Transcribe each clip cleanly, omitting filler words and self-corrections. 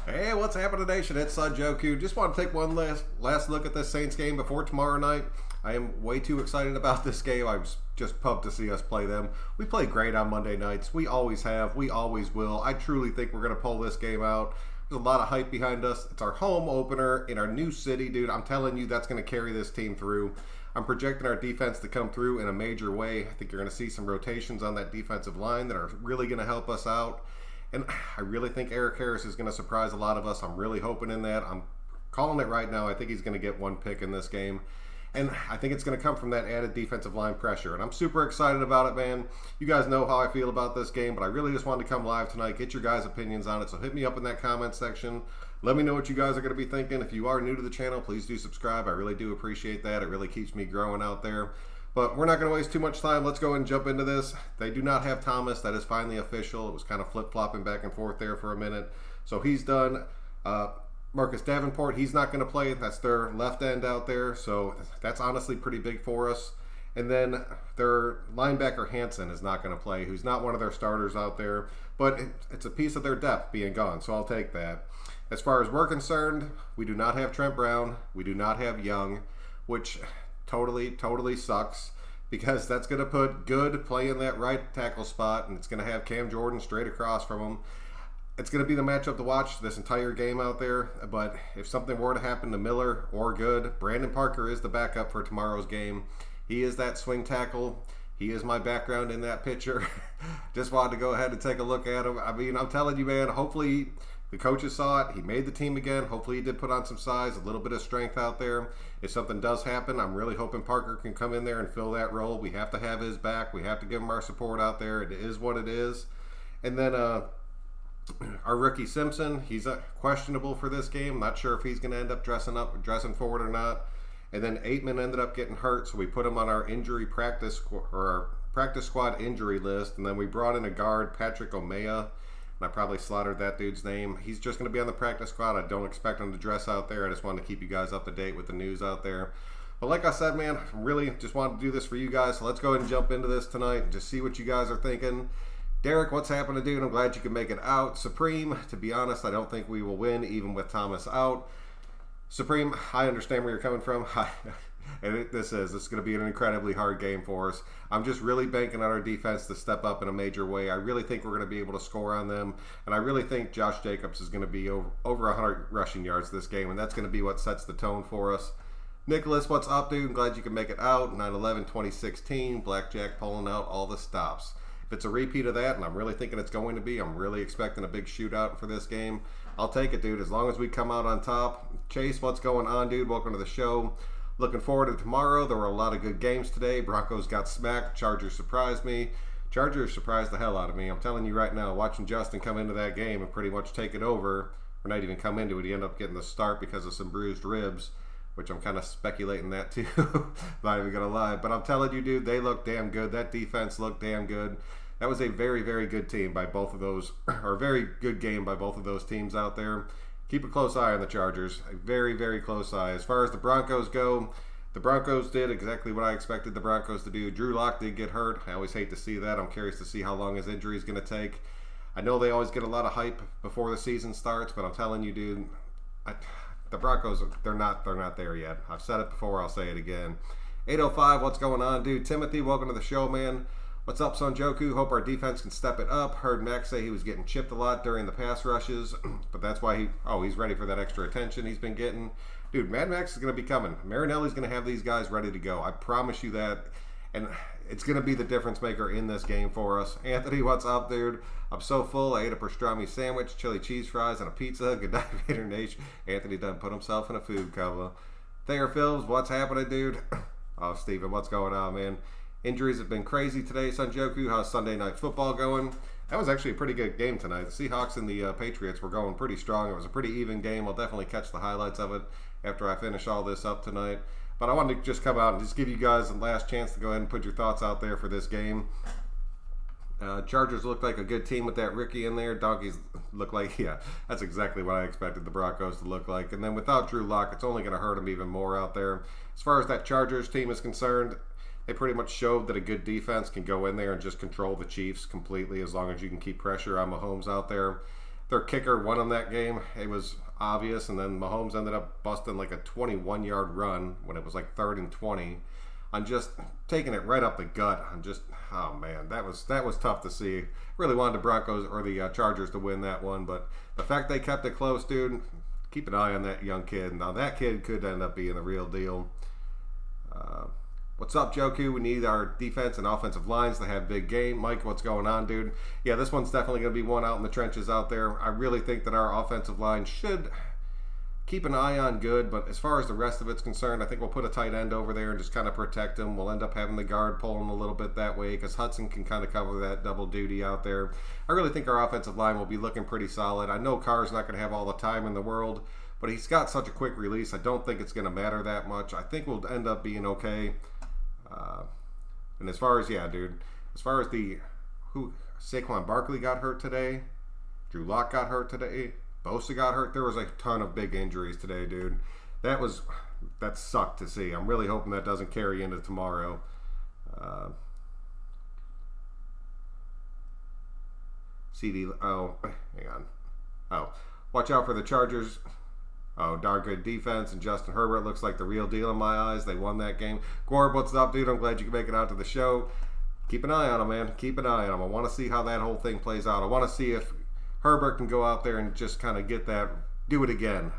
Hey, what's happening, nation? It's Joku. Just want to take one last look at this Saints game before tomorrow night. I am way too excited about this game. I'm just pumped to see us play them. We play great on Monday nights. We always have. We always will. I truly think we're going to pull this game out. There's a lot of hype behind us. It's our home opener in our new city, dude. I'm telling you, that's going to carry this team through. I'm projecting our defense to come through in a major way. I think you're going to see some rotations on that defensive line that are really going to help us out. And I really think Erik Harris is going to surprise a lot of us. I'm really hoping in that. I'm calling it right now. I think he's going to get one pick in this game. And I think it's going to come from that added defensive line pressure. And I'm super excited about it, man. You guys know how I feel about this game, but I really just wanted to come live tonight, get your guys' opinions on it. So hit me up in that comment section. Let me know what you guys are going to be thinking. If you are new to the channel, please do subscribe. I really do appreciate that. It really keeps me growing out there. But we're not going to waste too much time. Let's go ahead and jump into this. They do not have Thomas. That is finally official. It was kind of flip-flopping back and forth there for a minute. So he's done. Marcus Davenport, he's not going to play. That's their left end out there. So that's honestly pretty big for us. And then their linebacker Hansen is not going to play, who's not one of their starters out there. But it's a piece of their depth being gone, so I'll take that. As far as we're concerned, we do not have Trent Brown. We do not have Young, which totally sucks, because that's going to put Good playing that right tackle spot, and it's going to have Cam Jordan straight across from him. It's going to be the matchup to watch this entire game out there, but if something were to happen to Miller or Good, Brandon Parker is the backup for tomorrow's game. He is that swing tackle. He is my background in that picture. Just wanted to go ahead and take a look at him. I mean, I'm telling you, man, hopefully the coaches saw it. He made the team again. Hopefully he did put on some size, a little bit of strength out there. If something does happen, I'm really hoping Parker can come in there and fill that role. We have to have his back. We have to give him our support out there. It is what it is. And then our rookie Simpson, he's questionable for this game. Not sure if he's going to end up dressing forward or not. And then Aitman ended up getting hurt, so we put him on our injury practice squad injury list. And then we brought in a guard, Patrick Omea. I probably slaughtered that dude's name. He's just going to be on the practice squad. I don't expect him to dress out there. I just wanted to keep you guys up to date with the news out there. But like I said, man, really just wanted to do this for you guys. So let's go ahead and jump into this tonight and just see what you guys are thinking. Derek, what's happening, dude? I'm glad you can make it out. Supreme, to be honest, I don't think we will win even with Thomas out. Supreme, I understand where you're coming from. And this is going to be an incredibly hard game for us. I'm just really banking on our defense to step up in a major way. I really think we're going to be able to score on them. And I really think Josh Jacobs is going to be over 100 rushing yards this game. And that's going to be what sets the tone for us. Nicholas, what's up, dude? I'm glad you can make it out. 9/11/2016, Blackjack pulling out all the stops. If it's a repeat of that, and I'm really thinking it's going to be, I'm really expecting a big shootout for this game. I'll take it, dude, as long as we come out on top. Chase, what's going on, dude? Welcome to the show. Looking forward to tomorrow. There were a lot of good games today. Broncos got smacked. Chargers surprised me. Chargers surprised the hell out of me. I'm telling you right now, watching Justin come into that game and pretty much take it over, or not even come into it, he ended up getting the start because of some bruised ribs, which I'm kind of speculating that too. Not even going to lie. But I'm telling you, dude, they look damn good. That defense looked damn good. That was a very good team by both of those, or a very good game by both of those teams out there. Keep a close eye on the Chargers. A very close eye. As far as the Broncos go, the Broncos did exactly what I expected the Broncos to do. Drew Lock did get hurt. I always hate to see that. I'm curious to see how long his injury is going to take. I know they always get a lot of hype before the season starts, but I'm telling you, dude, the Broncos, they're not there yet. I've said it before. I'll say it again. 805, what's going on, dude? Timothy, welcome to the show, man. What's up, Son Joku? Hope our defense can step it up. Heard Max say he was getting chipped a lot during the pass rushes, but that's why he's ready for that extra attention he's been getting. Dude, Mad Max is going to be coming. Marinelli's going to have these guys ready to go. I promise you that. And it's going to be the difference maker in this game for us. Anthony, what's up, dude? I'm so full. I ate a pastrami sandwich, chili cheese fries, and a pizza. Good night, Vader Nation. Anthony done put himself in a food coma. Thayer Phillips, what's happening, dude? Oh, Steven, what's going on, man? Injuries have been crazy today, Son Joku. How's Sunday Night Football going? That was actually a pretty good game tonight. The Seahawks and the Patriots were going pretty strong. It was a pretty even game. I'll definitely catch the highlights of it after I finish all this up tonight. But I wanted to just come out and just give you guys the last chance to go ahead and put your thoughts out there for this game. Chargers look like a good team with that Ricky in there. Donkeys look like, yeah, that's exactly what I expected the Broncos to look like. And then without Drew Lock, it's only going to hurt them even more out there. As far as that Chargers team is concerned, they pretty much showed that a good defense can go in there and just control the Chiefs completely as long as you can keep pressure on Mahomes out there. their kicker won them that game. It was obvious, and then Mahomes ended up busting like a 21-yard run when it was like 3rd and 20. I'm just taking it right up the gut. I'm just, oh man, that was tough to see. Really wanted the Broncos or the Chargers to win that one, but the fact they kept it close, dude, keep an eye on that young kid. Now that kid could end up being the real deal. What's up, Joku? We need our defense and offensive lines to have big game. Mike, what's going on, dude? Yeah, this one's definitely going to be one out in the trenches out there. I really think that our offensive line should keep an eye on good, but as far as the rest of it's concerned, I think we'll put a tight end over there and just kind of protect him. We'll end up having the guard pull him a little bit that way because Hudson can kind of cover that double duty out there. I really think our offensive line will be looking pretty solid. I know Carr's not going to have all the time in the world, but he's got such a quick release. I don't think it's going to matter that much. I think we'll end up being okay. And as far as, yeah, dude, as far as Saquon Barkley got hurt today, Drew Lock got hurt today, Bosa got hurt. There was a ton of big injuries today, dude. That sucked to see. I'm really hoping that doesn't carry into tomorrow. Hang on. Watch out for the Chargers. Darn good defense, and Justin Herbert looks like the real deal in my eyes. They won that game. Gorb, what's up, dude? I'm glad you can make it out to the show. Keep an eye on him, man. Keep an eye on him. I want to see how that whole thing plays out. I want to see if Herbert can go out there and just kind of get that, do it again.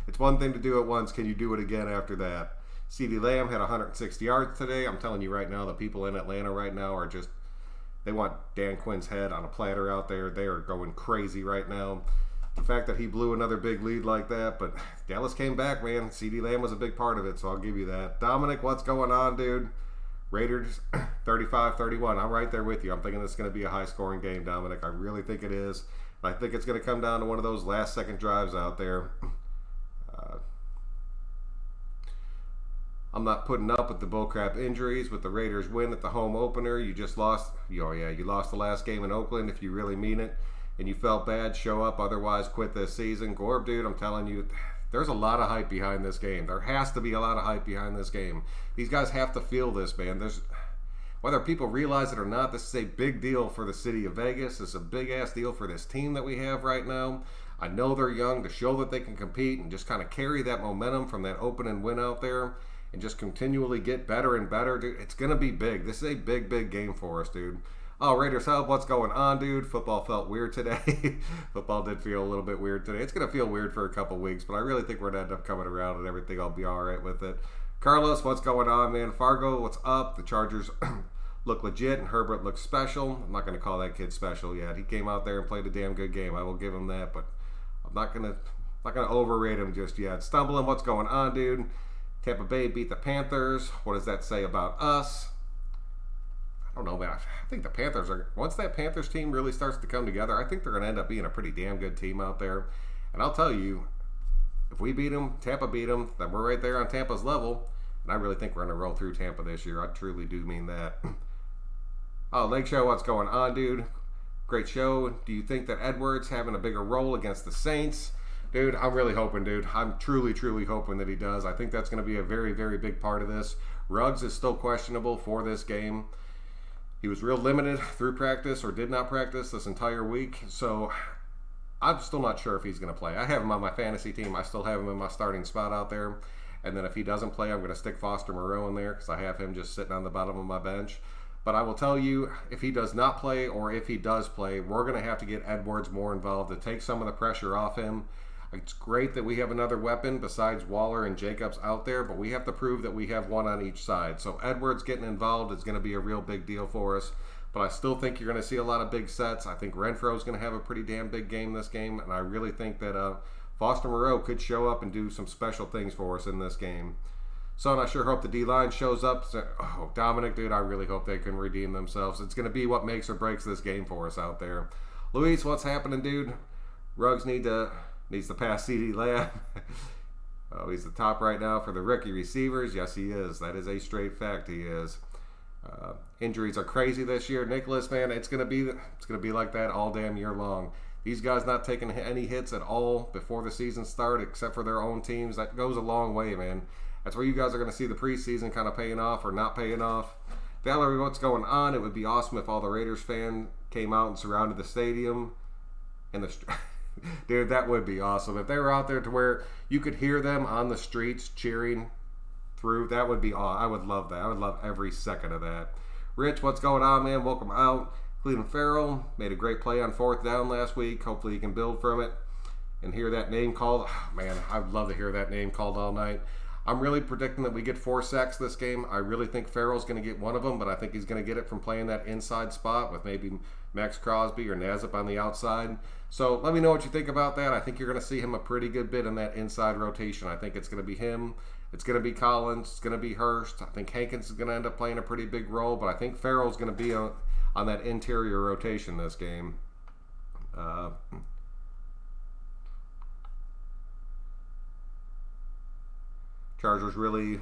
It's one thing to do it once. Can you do it again after that? CeeDee Lamb had 160 yards today. I'm telling you right now, the people in Atlanta right now are just, they want Dan Quinn's head on a platter out there. They are going crazy right now. The fact that he blew another big lead like that, but Dallas came back, man. CeeDee Lamb was a big part of it, so I'll give you that. Dominic, what's going on, dude? Raiders 35-31. I'm right there with you. I'm thinking it's going to be a high-scoring game, Dominic. I really think it is. I think it's going to come down to one of those last-second drives out there. I'm not putting up with the bullcrap injuries with the Raiders win at the home opener. You just lost. You lost the last game in Oakland if you really mean it. And you felt bad, show up, otherwise quit this season. Gorb, dude, I'm telling you, there's a lot of hype behind this game. There has to be a lot of hype behind this game. These guys have to feel this, man. Whether people realize it or not, this is a big deal for the city of Vegas. It's a big-ass deal for this team that we have right now. I know they're young, to show that they can compete and just kind of carry that momentum from that opening win out there and just continually get better and better, dude. It's going to be big. This is a big, big game for us, dude. Oh, Raiders Hub, what's going on, dude? Football felt weird today. Football did feel a little bit weird today. It's going to feel weird for a couple weeks, but I really think we're going to end up coming around and everything will be all right with it. Carlos, what's going on, man? Fargo, what's up? The Chargers look legit, and Herbert looks special. I'm not going to call that kid special yet. He came out there and played a damn good game. I will give him that, but I'm not going to overrate him just yet. Stumbling, what's going on, dude? Tampa Bay beat the Panthers. What does that say about us? I don't know, man. I think the Panthers once that Panthers team really starts to come together, I think they're going to end up being a pretty damn good team out there. And I'll tell you, if we beat them, Tampa beat them, then we're right there on Tampa's level. And I really think we're going to roll through Tampa this year. I truly do mean that. Oh, Lake Show, what's going on, dude? Great show. Do you think that Edwards having a bigger role against the Saints? Dude, I'm really hoping, dude. I'm truly, truly hoping that he does. I think that's going to be a very, very big part of this. Ruggs is still questionable for this game. He was real limited through practice or did not practice this entire week. So I'm still not sure if he's going to play. I have him on my fantasy team. I still have him in my starting spot out there. And then if he doesn't play, I'm going to stick Foster Moreau in there because I have him just sitting on the bottom of my bench. But I will tell you, if he does not play or if he does play, we're going to have to get Edwards more involved to take some of the pressure off him. It's great that we have another weapon besides Waller and Jacobs out there, but we have to prove that we have one on each side. So Edwards getting involved is going to be a real big deal for us. But I still think you're going to see a lot of big sets. I think Renfro is going to have a pretty damn big game this game, and I really think that Foster Moreau could show up and do some special things for us in this game. So I sure hope the D-line shows up. Oh, Dominic, dude, I really hope they can redeem themselves. It's going to be what makes or breaks this game for us out there. Luis, what's happening, dude? Ruggs needs to pass CeeDee Lamb. Oh, he's the top right now for the rookie receivers. Yes, he is. That is a straight fact. He is. Injuries are crazy this year, Nicholas. Man, it's gonna be like that all damn year long. These guys not taking any hits at all before the season start, except for their own teams. That goes a long way, man. That's where you guys are gonna see the preseason kind of paying off or not paying off. Valerie, what's going on? It would be awesome if all the Raiders fans came out and surrounded the stadium and the Dude, that would be awesome. If they were out there to where you could hear them on the streets cheering through, that would be awesome. I would love that. I would love every second of that. Rich, what's going on, man? Welcome out. Cleveland Farrell made a great play on 4th down last week. Hopefully he can build from it and hear that name called. Oh, man, I would love to hear that name called all night. I'm really predicting that we get 4 sacks this game. I really think Farrell's going to get one of them, but I think he's going to get it from playing that inside spot with maybe Max Crosby or Nazep on the outside. So let me know what you think about that. I think you're going to see him a pretty good bit in that inside rotation. I think it's going to be him. It's going to be Collins. It's going to be Hurst. I think Hankins is going to end up playing a pretty big role, but I think Farrell's going to be on that interior rotation this game. Chargers really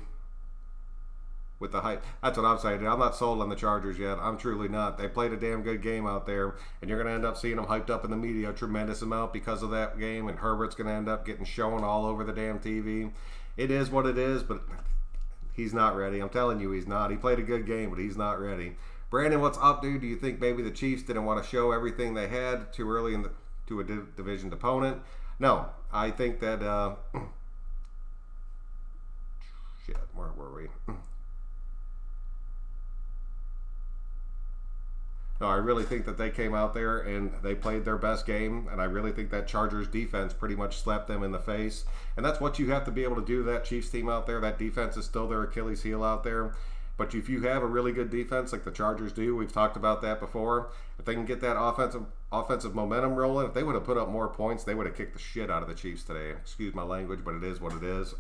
with the hype. That's what I'm saying. I'm not sold on the Chargers yet. I'm truly not. They played a damn good game out there, and you're going to end up seeing them hyped up in the media a tremendous amount because of that game, and Herbert's going to end up getting shown all over the damn TV. It is what it is, but he's not ready. I'm telling you, he's not. He played a good game, but he's not ready. Brandon, what's up, dude? Do you think maybe the Chiefs didn't want to show everything they had too early to a division opponent? No. I think that... shit, where were we? No, I really think that they came out there and they played their best game, and I really think that Chargers defense pretty much slapped them in the face. And that's what you have to be able to do to that Chiefs team out there. That defense is still their Achilles heel out there. But if you have a really good defense like the Chargers do, we've talked about that before, if they can get that offensive momentum rolling, if they would have put up more points, they would have kicked the shit out of the Chiefs today. Excuse my language, but it is what it is.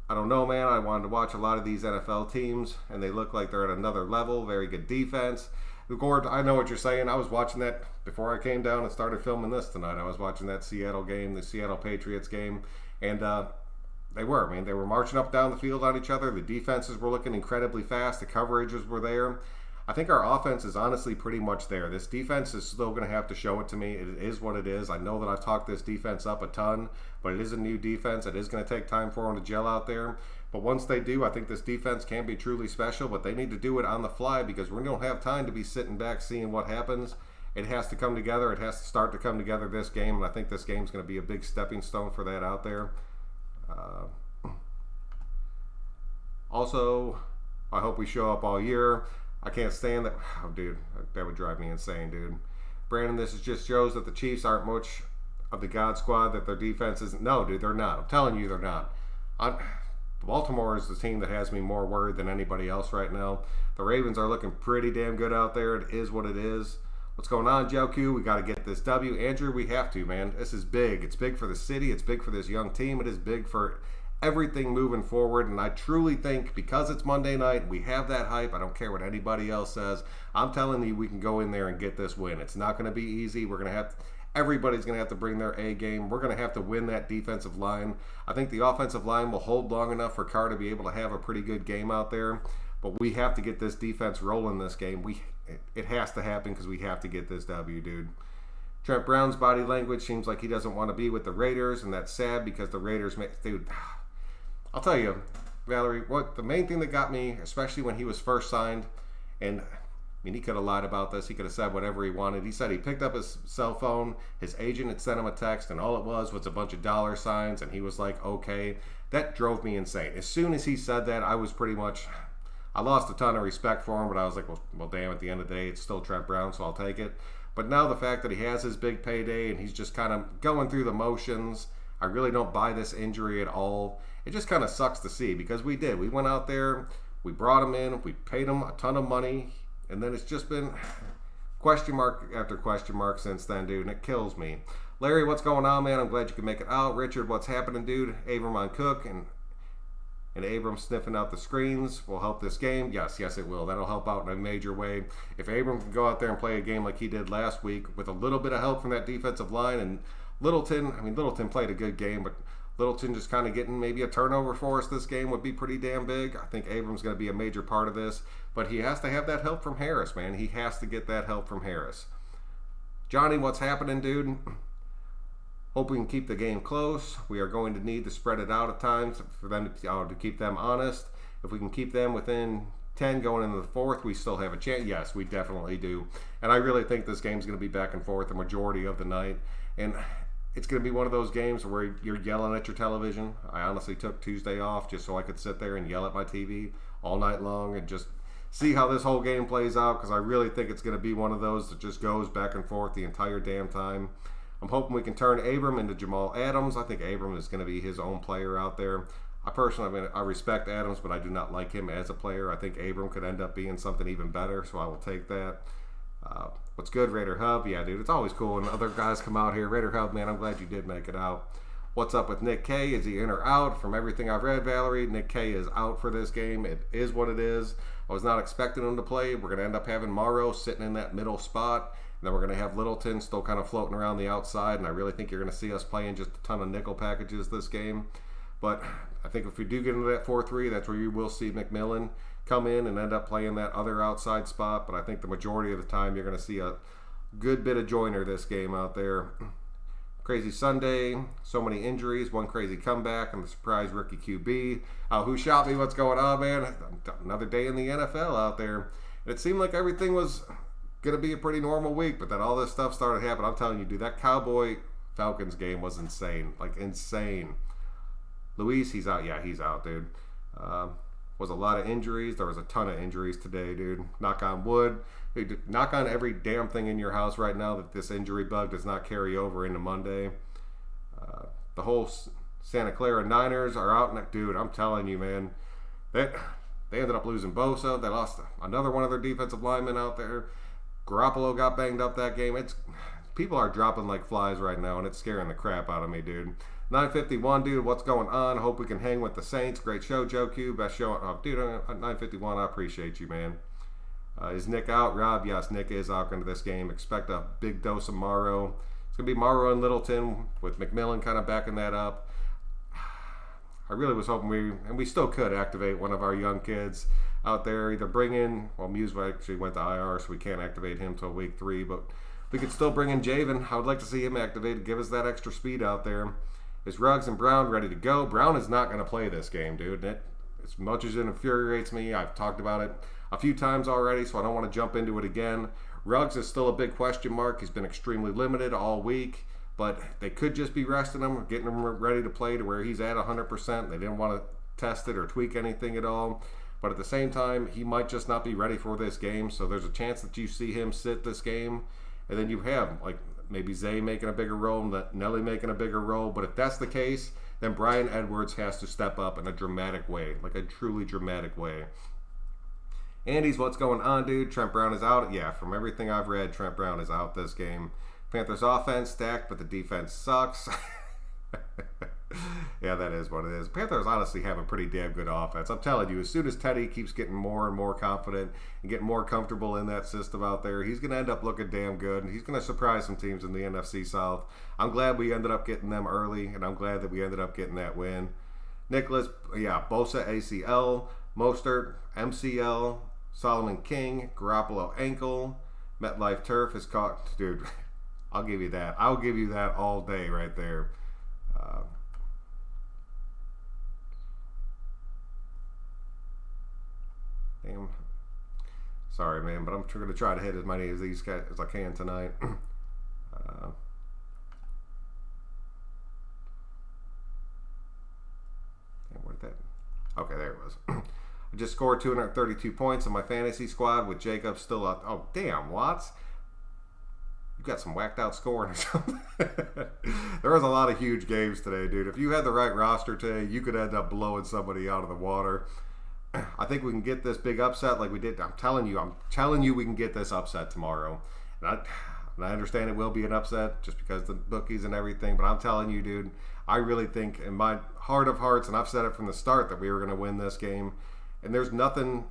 I don't know, man. I wanted to watch a lot of these NFL teams, and they look like they're at another level. Very good defense. Gord, I know what you're saying. I was watching that before I came down and started filming this tonight. I was watching that Seattle game, the Seattle Patriots game, and they were marching up down the field on each other. The defenses were looking incredibly fast. The coverages were there. I think our offense is honestly pretty much there. This defense is still going to have to show it to me. It is what it is. I know that I've talked this defense up a ton, but it is a new defense. It is going to take time for them to gel out there. But once they do, I think this defense can be truly special, but they need to do it on the fly because we don't have time to be sitting back seeing what happens. It has to come together. It has to start to come together this game, and I think this game's going to be a big stepping stone for that out there. Also, I hope we show up all year. I can't stand that. Oh, dude, that would drive me insane, dude. Brandon, this just shows that the Chiefs aren't much of the God squad, that their defense isn't. No, dude, they're not. I'm telling you, they're not. Baltimore is the team that has me more worried than anybody else right now. The Ravens are looking pretty damn good out there. It is what it is. What's going on, Joe Q? We got to get this W. Andrew, we have to, man. This is big. It's big for the city. It's big for this young team. It is big for everything moving forward. And I truly think because it's Monday night, we have that hype. I don't care what anybody else says. I'm telling you, we can go in there and get this win. It's not going to be easy. We're going to have everybody's going to have to bring their A game. We're going to have to win that defensive line. I think the offensive line will hold long enough for Carr to be able to have a pretty good game out there. But we have to get this defense rolling this game. It has to happen because we have to get this W, dude. Trent Brown's body language seems like he doesn't want to be with the Raiders, and that's sad because the Raiders, dude, I'll tell you, Valerie, what the main thing that got me, especially when he was first signed, and he could have lied about this. He could have said whatever he wanted. He said he picked up his cell phone. His agent had sent him a text, and all it was a bunch of dollar signs, and he was like, okay. That drove me insane. As soon as he said that, I lost a ton of respect for him, but I was like, well, damn, at the end of the day, it's still Trent Brown, so I'll take it. But now the fact that he has his big payday, and he's just kind of going through the motions, I really don't buy this injury at all. It just kind of sucks to see, because we did. We went out there, we brought him in, we paid him a ton of money, and then it's just been question mark after question mark since then, dude, and it kills me. Larry, what's going on, man? I'm glad you can make it out. Richard, what's happening, dude? Abram on Cook and Abram sniffing out the screens will help this game. Yes, it will. That'll help out in a major way. If Abram can go out there and play a game like he did last week with a little bit of help from that defensive line, and Littleton played a good game, but Littleton just kind of getting maybe a turnover for us this game would be pretty damn big. I think Abram's going to be a major part of this, but he has to have that help from Harris, man. He has to get that help from Harris. Johnny, what's happening, dude? Hope we can keep the game close. We are going to need to spread it out at times for them to keep them honest. If we can keep them within 10 going into the fourth, we still have a chance. Yes, we definitely do. And I really think this game's going to be back and forth the majority of the night. And it's going to be one of those games where you're yelling at your television. I honestly took Tuesday off just so I could sit there and yell at my TV all night long and just see how this whole game plays out, because I really think it's going to be one of those that just goes back and forth the entire damn time. I'm hoping we can turn Abram into Jamal Adams. I think Abram is going to be his own player out there. I respect Adams, but I do not like him as a player. I think Abram could end up being something even better, so I will take that. What's good, Raider Hub? Yeah, dude, it's always cool when other guys come out here. Raider Hub, man, I'm glad you did make it out. What's up with Nick K? Is he in or out? From everything I've read, Valerie, Nick K is out for this game. It is what it is. I was not expecting him to play. We're going to end up having Morrow sitting in that middle spot. And then we're going to have Littleton still kind of floating around the outside. And I really think you're going to see us playing just a ton of nickel packages this game. But I think if we do get into that 4-3, that's where you will see McMillan come in and end up playing that other outside spot. But I think the majority of the time you're going to see a good bit of Joyner this game out there. Crazy Sunday, so many injuries, one crazy comeback, and the surprise rookie QB. Who shot me? What's going on, man? Another day in the NFL out there. It seemed like everything was going to be a pretty normal week, but then all this stuff started happening. I'm telling you, dude, that Cowboy-Falcons game was insane. Like, insane. Luis, he's out. Yeah, he's out, dude. Was a lot of injuries. There was a ton of injuries today, dude. Knock on wood. Dude, knock on every damn thing in your house right now that this injury bug does not carry over into Monday. The whole Santa Clara Niners are out. Dude, I'm telling you, man. They ended up losing Bosa. They lost another one of their defensive linemen out there. Garoppolo got banged up that game. People are dropping like flies right now, and it's scaring the crap out of me, dude. 951, dude, what's going on? Hope we can hang with the Saints. Great show, Joe Q. Best show. Oh, dude, at 951, I appreciate you, man. Is Nick out? Rob, yes, Nick is out into this game. Expect a big dose of Morrow. It's going to be Morrow and Littleton with McMillan kind of backing that up. I really was hoping we still could activate one of our young kids out there. Either bring in, Muse actually went to IR, so we can't activate him till week 3, but we could still bring in Javen. I would like to see him activated, give us that extra speed out there. Is Ruggs and Brown ready to go? Brown is not going to play this game, dude. As much as it infuriates me, I've talked about it a few times already, so I don't want to jump into it again. Ruggs is still a big question mark. He's been extremely limited all week, but they could just be resting him, getting him ready to play to where he's at 100%. They didn't want to test it or tweak anything at all. But at the same time, he might just not be ready for this game, so there's a chance that you see him sit this game, and then you have, like, maybe Zay making a bigger role, Nelly making a bigger role. But if that's the case, then Brian Edwards has to step up in a dramatic way, like a truly dramatic way. Andy's, what's going on, dude? Trent Brown is out. Yeah, from everything I've read, Trent Brown is out this game. Panthers offense stacked, but the defense sucks. Yeah, that is what it is. Panthers honestly have a pretty damn good offense. I'm telling you, as soon as Teddy keeps getting more and more confident and getting more comfortable in that system out there, he's going to end up looking damn good, and he's going to surprise some teams in the NFC South. I'm glad we ended up getting them early, and I'm glad that we ended up getting that win. Nicholas, yeah, Bosa ACL, Mostert MCL, Solomon King, Garoppolo ankle, MetLife turf is caught. Dude, I'll give you that. I'll give you that all day right there. Damn. Sorry, man, but I'm going to try to hit as many of these guys as I can tonight. Where'd that? Okay, there it was. I just scored 232 points in my fantasy squad with Jacob still up. Oh, damn, Watts. You got some whacked out scoring or something. There was a lot of huge games today, dude. If you had the right roster today, you could end up blowing somebody out of the water. I think we can get this big upset like we did. I'm telling you we can get this upset tomorrow. And I understand it will be an upset just because the bookies and everything, but I'm telling you, dude, I really think in my heart of hearts, and I've said it from the start, that we were going to win this game. And there's nothing,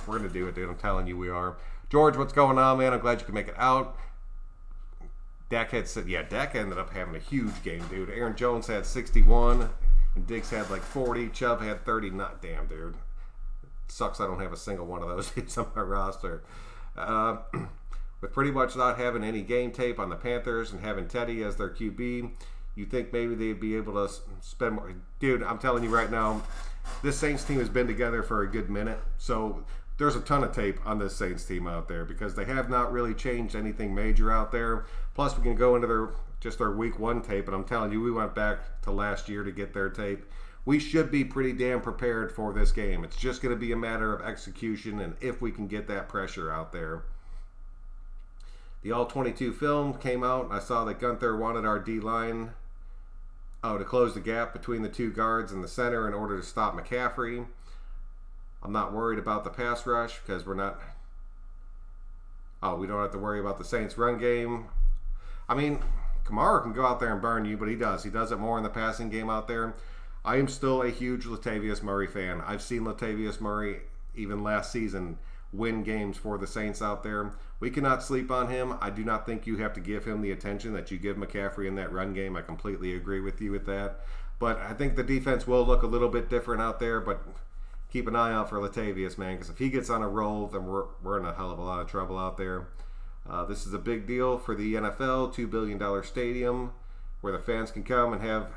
we're going to do it, dude. I'm telling you we are. George, what's going on, man? I'm glad you could make it out. Dak ended up having a huge game, dude. Aaron Jones had 61, and Diggs had like 40. Chubb had 30. Not damn, dude. Sucks I don't have a single one of those hits on my roster. With pretty much not having any game tape on the Panthers and having Teddy as their QB, you think maybe they'd be able to spend more. Dude, I'm telling you right now, this Saints team has been together for a good minute. So there's a ton of tape on this Saints team out there because they have not really changed anything major out there. Plus, we can go into their week 1 tape, and I'm telling you, we went back to last year to get their tape. We should be pretty damn prepared for this game. It's just going to be a matter of execution and if we can get that pressure out there. The All-22 film came out, and I saw that Gunther wanted our D-line to close the gap between the 2 guards and the center in order to stop McCaffrey. I'm not worried about the pass rush because we don't have to worry about the Saints run game. I mean, Kamara can go out there and burn you, but he does. He does it more in the passing game out there. I am still a huge Latavius Murray fan. I've seen Latavius Murray, even last season, win games for the Saints out there. We cannot sleep on him. I do not think you have to give him the attention that you give McCaffrey in that run game. I completely agree with you with that. But I think the defense will look a little bit different out there, but keep an eye out for Latavius, man, because if he gets on a roll, then we're in a hell of a lot of trouble out there. This is a big deal for the NFL, $2 billion stadium where the fans can come and have...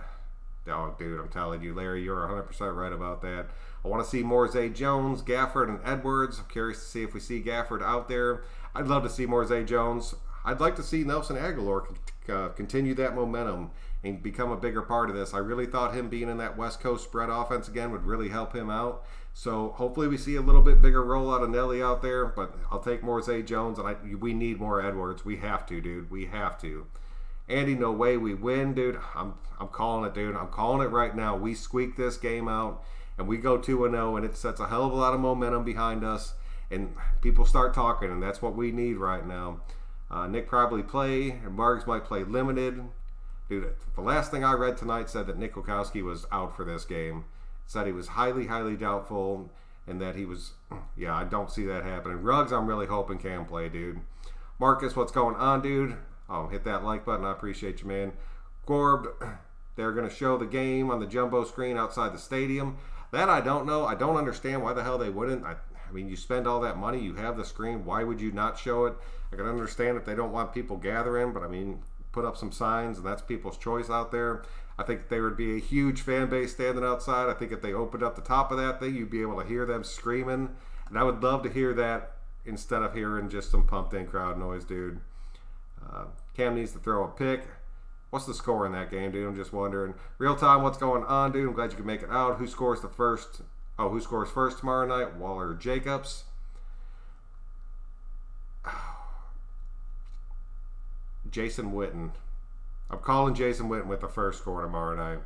Oh, dude, I'm telling you, Larry, you're 100% right about that. I want to see more Zay Jones, Gafford, and Edwards. I'm curious to see if we see Gafford out there. I'd love to see more Zay Jones. I'd like to see Nelson Aguilar continue that momentum and become a bigger part of this. I really thought him being in that West Coast spread offense again would really help him out. So hopefully we see a little bit bigger rollout of Nelly out there, but I'll take more Zay Jones, and we need more Edwards. We have to, dude. We have to. Andy, no way we win, dude. I'm calling it, dude. I'm calling it right now. We squeak this game out, and we go 2-0, and it sets a hell of a lot of momentum behind us, and people start talking, and that's what we need right now. Nick probably play, and Margs might play limited. Dude, the last thing I read tonight said that Nick Kwiatkowski was out for this game. It said he was highly, highly doubtful, and that he was, yeah, I don't see that happening. Ruggs, I'm really hoping can play, dude. Marcus, what's going on, dude? Hit that like button. I appreciate you, man. Gorb, they're going to show the game on the jumbo screen outside the stadium. That I don't know. I don't understand why the hell they wouldn't. I mean, you spend all that money. You have the screen. Why would you not show it? I can understand if they don't want people gathering, but I mean, put up some signs, and that's people's choice out there. I think there would be a huge fan base standing outside. I think if they opened up the top of that thing, you'd be able to hear them screaming. And I would love to hear that instead of hearing just some pumped-in crowd noise, dude. Cam needs to throw a pick. What's the score in that game, dude? I'm just wondering. Real time, what's going on, dude? I'm glad you can make it out. Who scores first tomorrow night? Waller or Jacobs? Jason Witten. I'm calling Jason Witten with the first score tomorrow night.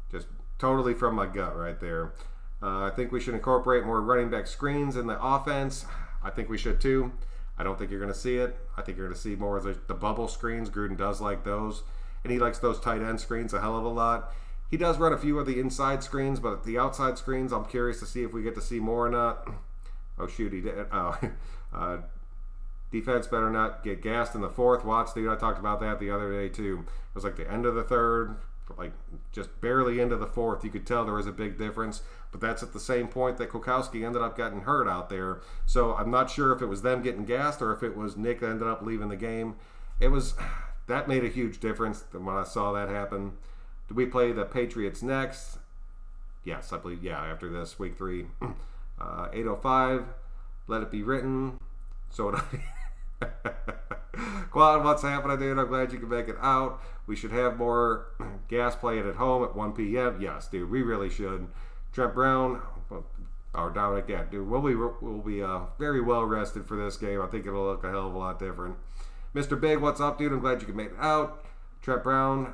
Just totally from my gut right there. I think we should incorporate more running back screens in the offense. I think we should too. I don't think you're going to see it. I think you're going to see more of the bubble screens. Gruden does like those. And he likes those tight end screens a hell of a lot. He does run a few of the inside screens, but the outside screens, I'm curious to see if we get to see more or not. Oh, shoot, he did. Defense better not get gassed in the fourth. Watts, dude, I talked about that the other day, too. It was like the end of the third, like just barely into the fourth. You could tell there was a big difference, but that's at the same point that Kwiatkowski ended up getting hurt out there. So I'm not sure if it was them getting gassed or if it was Nick that ended up leaving the game. That made a huge difference when I saw that happen. Do we play the Patriots next? Yes, I believe, yeah, after this, week 3. 8:05, let it be written. So Quad, what's happening, dude? I'm glad you can make it out. We should have more gas playing at home at 1 p.m. Yes, dude, we really should. Trent Brown, or Dominic, yeah, dude, we'll be very well rested for this game. I think it'll look a hell of a lot different. Mr. Big, what's up, dude? I'm glad you can make it out. Trent Brown,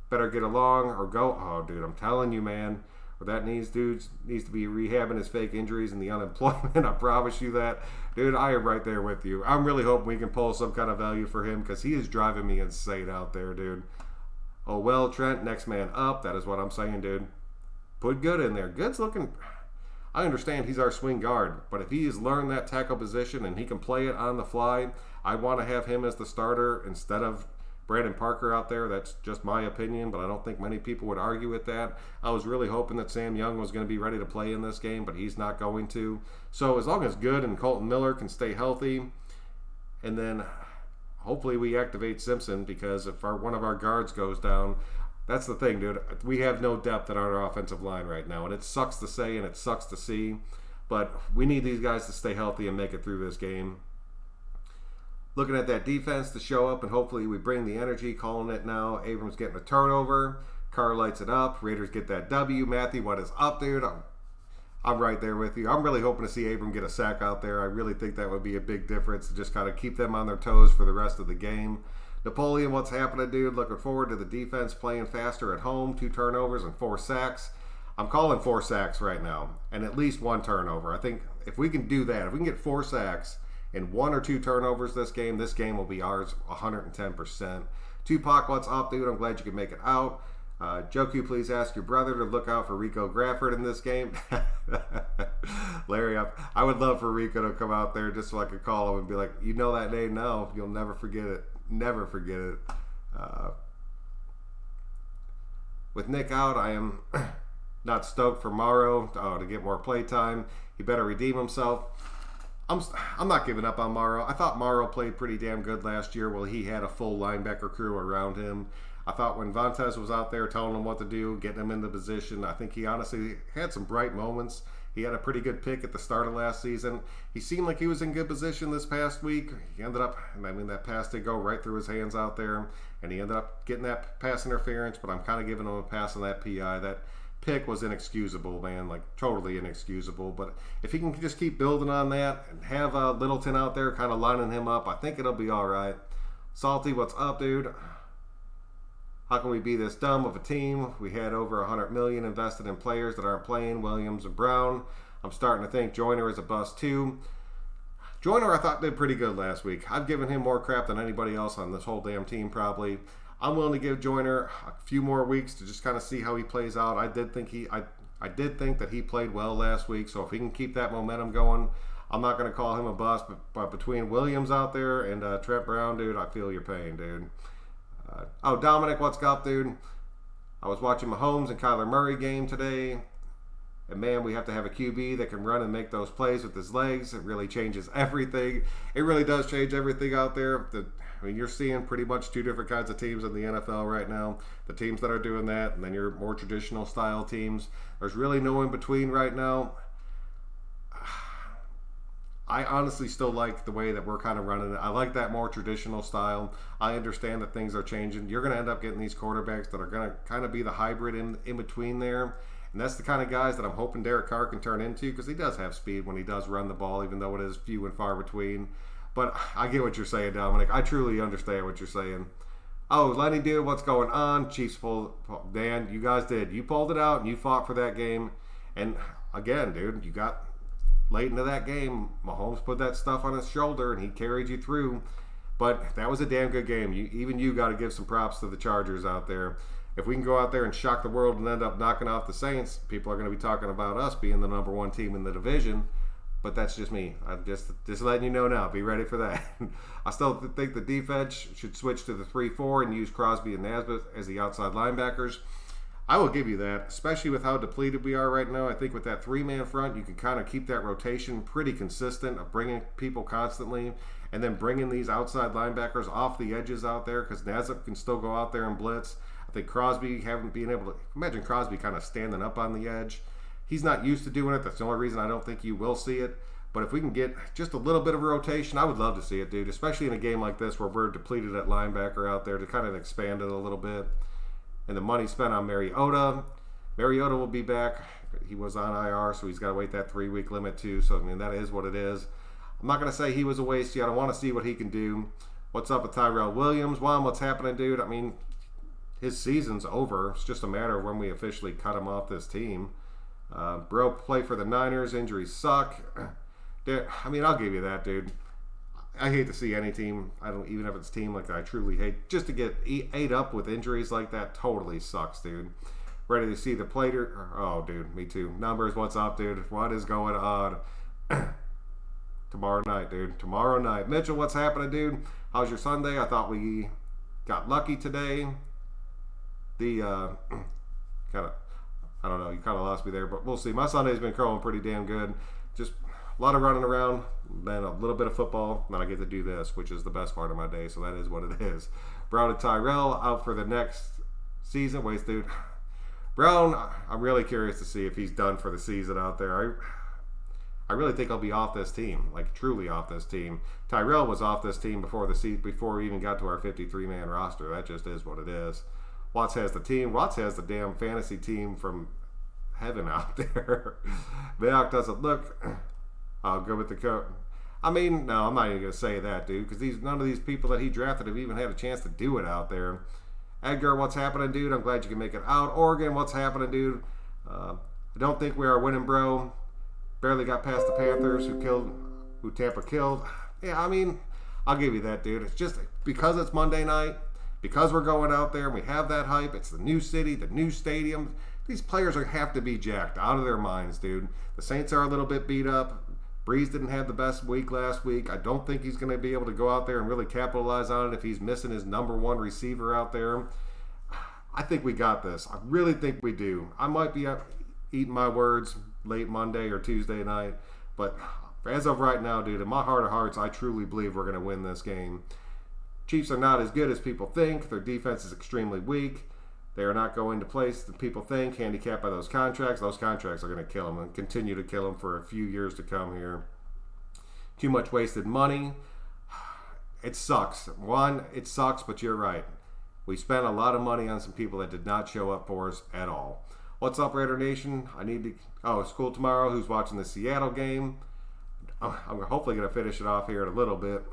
better get along or go. Oh, dude, I'm telling you, man. What that needs to be rehabbing his fake injuries and the unemployment. I promise you that. Dude, I am right there with you. I'm really hoping we can pull some kind of value for him because he is driving me insane out there, dude. Oh, well, Trent, next man up. That is what I'm saying, dude. Put Good in there. Good's looking... I understand he's our swing guard, but if he has learned that tackle position and he can play it on the fly, I want to have him as the starter instead of Brandon Parker out there. That's just my opinion, but I don't think many people would argue with that. I was really hoping that Sam Young was going to be ready to play in this game, but he's not going to. So as long as Good and Colton Miller can stay healthy, and then hopefully we activate Simpson, because if one of our guards goes down, that's the thing, dude. We have no depth in our offensive line right now, and it sucks to say and it sucks to see. But we need these guys to stay healthy and make it through this game. Looking at that defense to show up, and hopefully we bring the energy. Calling it now. Abrams getting a turnover. Carr lights it up. Raiders get that W. Matthew, what is up, dude? I'm right there with you. I'm really hoping to see Abram get a sack out there. I really think that would be a big difference to just kind of keep them on their toes for the rest of the game. Napoleon, what's happening, dude? Looking forward to the defense playing faster at home. 2 turnovers and 4 sacks. I'm calling 4 sacks right now and at least 1 turnover. I think if we can do that, if we can get 4 sacks and 1 or 2 turnovers this game will be ours 110%. Tupac, what's up, dude? I'm glad you could make it out. Joku, please ask your brother to look out for Rico Grafford in this game. Larry, I would love for Rico to come out there just so I could call him and be like, you know that name? No, you'll never forget it. Never forget it. With Nick out, I am not stoked for Morrow to get more play time. He better redeem himself. I'm not giving up on Morrow. I thought Morrow played pretty damn good last year. Well, he had a full linebacker crew around him. I thought when Vontaze was out there telling him what to do, getting him into position, I think he honestly had some bright moments. He had a pretty good pick at the start of last season. He seemed like he was in good position this past week. He ended up, that pass did go right through his hands out there, and he ended up getting that pass interference, but I'm kind of giving him a pass on that PI. That pick was inexcusable, man, like totally inexcusable. But if he can just keep building on that and have Littleton out there kind of lining him up, I think it'll be all right. Salty, what's up, dude? How can we be this dumb of a team? We had over $100 million invested in players that aren't playing, Williams and Brown. I'm starting to think Joyner is a bust too. Joyner, I thought, did pretty good last week. I've given him more crap than anybody else on this whole damn team probably. I'm willing to give Joyner a few more weeks to just kind of see how he plays out. I did think that he played well last week, so if he can keep that momentum going, I'm not going to call him a bust. But between Williams out there and Trent Brown, dude, I feel your pain, dude. Dominic, what's up, dude? I was watching Mahomes and Kyler Murray game today, and man, we have to have a QB that can run and make those plays with his legs. It really changes everything. It really does change everything out there. You're seeing pretty much 2 different kinds of teams in the NFL right now. The teams that are doing that, and then your more traditional style teams. There's really no in between right now. I honestly still like the way that we're kind of running it. I like that more traditional style. I understand that things are changing. You're going to end up getting these quarterbacks that are going to kind of be the hybrid in between there. And that's the kind of guys that I'm hoping Derek Carr can turn into, because he does have speed when he does run the ball, even though it is few and far between. But I get what you're saying, Dominic. I truly understand what you're saying. Oh, Lenny, dude, what's going on? Chiefs pulled. Dan, you guys did. You pulled it out and you fought for that game. And again, dude, you got late into that game, Mahomes put that stuff on his shoulder and he carried you through. But that was a damn good game. Even you got to give some props to the Chargers out there. If we can go out there and shock the world and end up knocking off the Saints, people are going to be talking about us being the number 1 team in the division. But that's just me. I'm just letting you know now. Be ready for that. I still think the defense should switch to the 3-4 and use Crosby and Nesbitt as the outside linebackers. I will give you that, especially with how depleted we are right now. I think with that 3-man front, you can kind of keep that rotation pretty consistent of bringing people constantly and then bringing these outside linebackers off the edges out there, because Nesbitt can still go out there and blitz. I think Crosby haven't been able to imagine Crosby kind of standing up on the edge. He's not used to doing it. That's the only reason I don't think you will see it. But if we can get just a little bit of a rotation, I would love to see it, dude, especially in a game like this where we're depleted at linebacker out there, to kind of expand it a little bit. And the money spent on Mariota. Mariota will be back. He was on IR, so he's got to wait that 3-week limit too. So, that is what it is. I'm not going to say he was a waste yet. I want to see what he can do. What's up with Tyrell Williams? Juan, what's happening, dude? His season's over. It's just a matter of when we officially cut him off this team. Bro, play for the Niners. Injuries suck. I'll give you that, dude. I hate to see any team, even if it's a team like that I truly hate, just to get ate up with injuries like that totally sucks, dude. Ready to see the plater? Oh, dude, me too. Numbers, what's up, dude? What is going on? Tomorrow night, dude. Tomorrow night. Mitchell, what's happening, dude? How's your Sunday? I thought we got lucky today. I don't know, you kind of lost me there, but we'll see. My Sunday's been growing pretty damn good. Just a lot of running around, then a little bit of football, then I get to do this, which is the best part of my day, so that is what it is. Brown and Tyrell out for the next season. Wait, dude. Brown, I'm really curious to see if he's done for the season out there. I really think he'll be off this team, like truly off this team. Tyrell was off this team before we even got to our 53-man roster. That just is what it is. Watts has the team. Watts has the damn fantasy team from heaven out there. Mayock doesn't look. I'll go with the coach. I mean, no, I'm not even going to say that, dude, because none of these people that he drafted have even had a chance to do it out there. Edgar, what's happening, dude? I'm glad you can make it out. Oregon, what's happening, dude? I don't think we are winning, bro. Barely got past the Panthers, who Tampa killed. Yeah, I mean, I'll give you that, dude. It's just because it's Monday night, because we're going out there and we have that hype. It's the new city, the new stadium. These players have to be jacked out of their minds, dude. The Saints are a little bit beat up. Breeze didn't have the best week last week. I don't think he's going to be able to go out there and really capitalize on it if he's missing his number one receiver out there. I think we got this. I really think we do. I might be eating my words late Monday or Tuesday night, but as of right now, dude, in my heart of hearts, I truly believe we're going to win this game. Chiefs are not as good as people think. Their defense is extremely weak. They are not going to place that people think, handicapped by those contracts. Those contracts are going to kill them and continue to kill them for a few years to come here. Too much wasted money. It sucks. One, it sucks, but you're right. We spent a lot of money on some people that did not show up for us at all. What's up, Raider Nation? School tomorrow. Who's watching the Seattle game? I'm hopefully going to finish it off here in a little bit.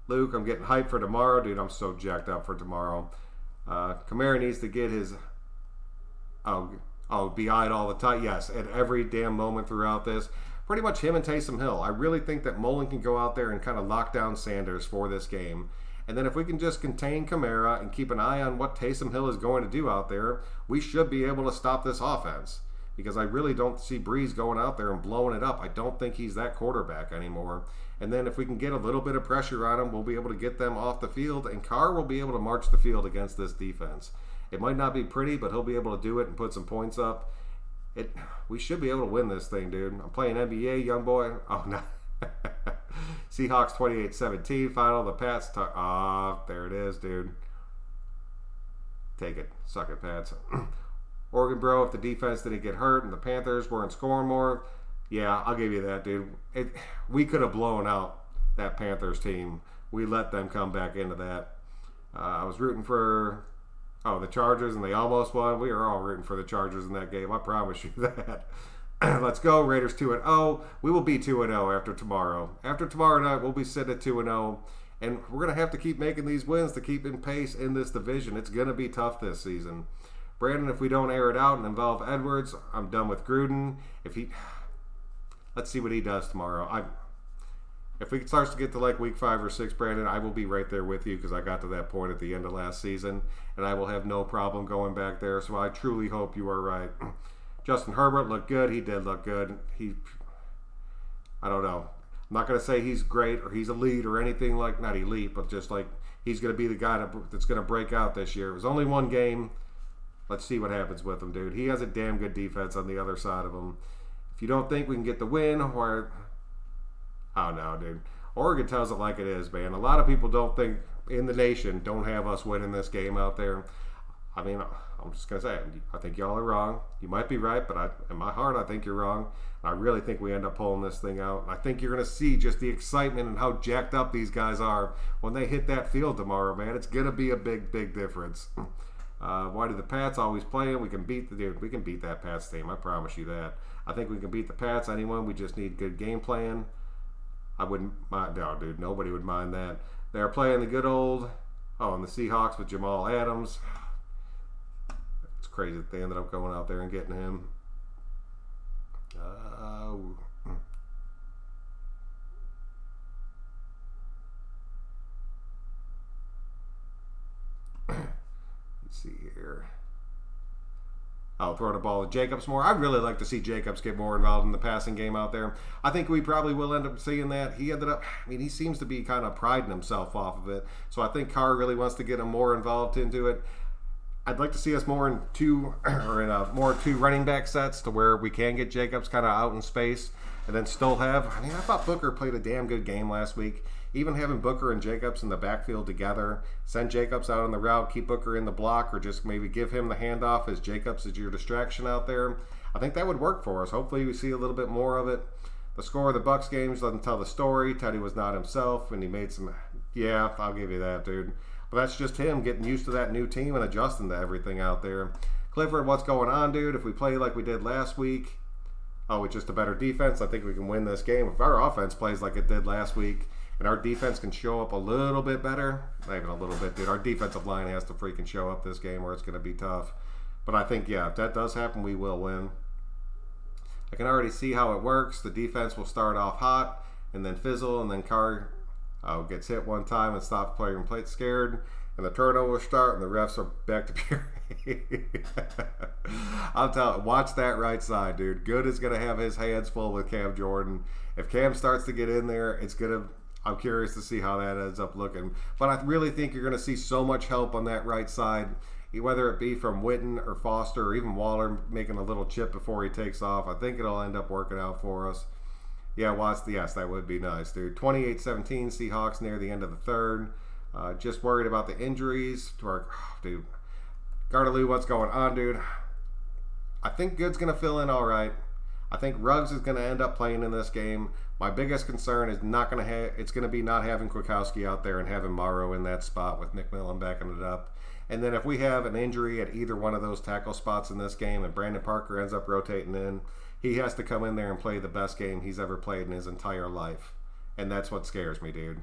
Luke, I'm getting hyped for tomorrow. Dude, I'm so jacked up for tomorrow. Kamara needs to get his be-eyed all the time. Yes, at every damn moment throughout this. Pretty much him and Taysom Hill. I really think that Mullen can go out there and kind of lock down Sanders for this game. And then if we can just contain Kamara and keep an eye on what Taysom Hill is going to do out there, we should be able to stop this offense. Because I really don't see Breeze going out there and blowing it up. I don't think he's that quarterback anymore. And then if we can get a little bit of pressure on him, we'll be able to get them off the field. And Carr will be able to march the field against this defense. It might not be pretty, but he'll be able to do it and put some points up. We should be able to win this thing, dude. I'm playing NBA, young boy. Oh, no. Seahawks 28-17 final. The Pats. There it is, dude. Take it. Suck it, Pats. Oregon, bro, if the defense didn't get hurt and the Panthers weren't scoring more, yeah, I'll give you that, dude. We could have blown out that Panthers team. We let them come back into that. I was rooting for the Chargers, and they almost won. We were all rooting for the Chargers in that game. I promise you that. Let's go, Raiders 2-0. We will be 2-0 after tomorrow. After tomorrow night, we'll be sitting at 2-0. And we're going to have to keep making these wins to keep in pace in this division. It's going to be tough this season. Brandon, if we don't air it out and involve Edwards, I'm done with Gruden. Let's see what he does tomorrow. If it starts to get to like week 5 or 6, Brandon, I will be right there with you because I got to that point at the end of last season, and I will have no problem going back there. So I truly hope you are right. Justin Herbert looked good. He did look good. I don't know. I'm not going to say he's great or he's elite or anything like, not elite, but just like he's going to be the guy that's going to break out this year. It was only one game. Let's see what happens with him, dude. He has a damn good defense on the other side of him. If you don't think we can get the win, or I don't know, dude. Oregon tells it like it is, man. A lot of people don't think in the nation don't have us winning this game out there. I mean, I'm just going to say, I think y'all are wrong. You might be right, but in my heart, I think you're wrong. I really think we end up pulling this thing out. I think you're going to see just the excitement and how jacked up these guys are when they hit that field tomorrow, man. It's going to be a big, big difference. Why do the Pats always play? We can beat that Pats team. I promise you that. I think we can beat the Pats. Anyone? We just need good game plan. I wouldn't mind. No, dude. Nobody would mind that. They're playing the good old. And the Seahawks with Jamal Adams. It's crazy that they ended up going out there and getting him. Let's see here. I'll throw the ball to Jacobs more. I'd really like to see Jacobs get more involved in the passing game out there. I think we probably will end up seeing that. He seems to be kind of priding himself off of it. So I think Carr really wants to get him more involved into it. I'd like to see us more in two running back sets to where we can get Jacobs kind of out in space and then still have. I thought Booker played a damn good game last week. Even having Booker and Jacobs in the backfield together, send Jacobs out on the route, keep Booker in the block, or just maybe give him the handoff as Jacobs is your distraction out there. I think that would work for us. Hopefully we see a little bit more of it. The score of the Bucks games doesn't tell the story. Teddy was not himself, and he made some. Yeah, I'll give you that, dude. But that's just him getting used to that new team and adjusting to everything out there. Clifford, what's going on, dude? If we play like we did last week, with just a better defense, I think we can win this game. If our offense plays like it did last week, and our defense can show up a little bit better, not even a little bit, dude. Our defensive line has to freaking show up this game, or it's going to be tough. But I think, yeah, if that does happen, we will win. I can already see how it works. The defense will start off hot and then fizzle, and then Carr gets hit one time and stops playing and plays scared, and the turnover will start, and the refs are back to pure. I'm telling you, watch that right side, dude. Good is going to have his hands full with Cam Jordan. If Cam starts to get in there, it's going to. I'm curious to see how that ends up looking. But I really think you're going to see so much help on that right side, whether it be from Witten or Foster or even Waller making a little chip before he takes off. I think it'll end up working out for us. Yeah, Watts, yes, that would be nice, dude. 28-17, Seahawks near the end of the third. Just worried about the injuries to our dude. Gardaloo, what's going on, dude? I think Good's going to fill in all right. I think Ruggs is going to end up playing in this game. My biggest concern is it's going to be not having Kwiatkowski out there and having Morrow in that spot with McMillan backing it up. And then if we have an injury at either one of those tackle spots in this game and Brandon Parker ends up rotating in, he has to come in there and play the best game he's ever played in his entire life. And that's what scares me, dude.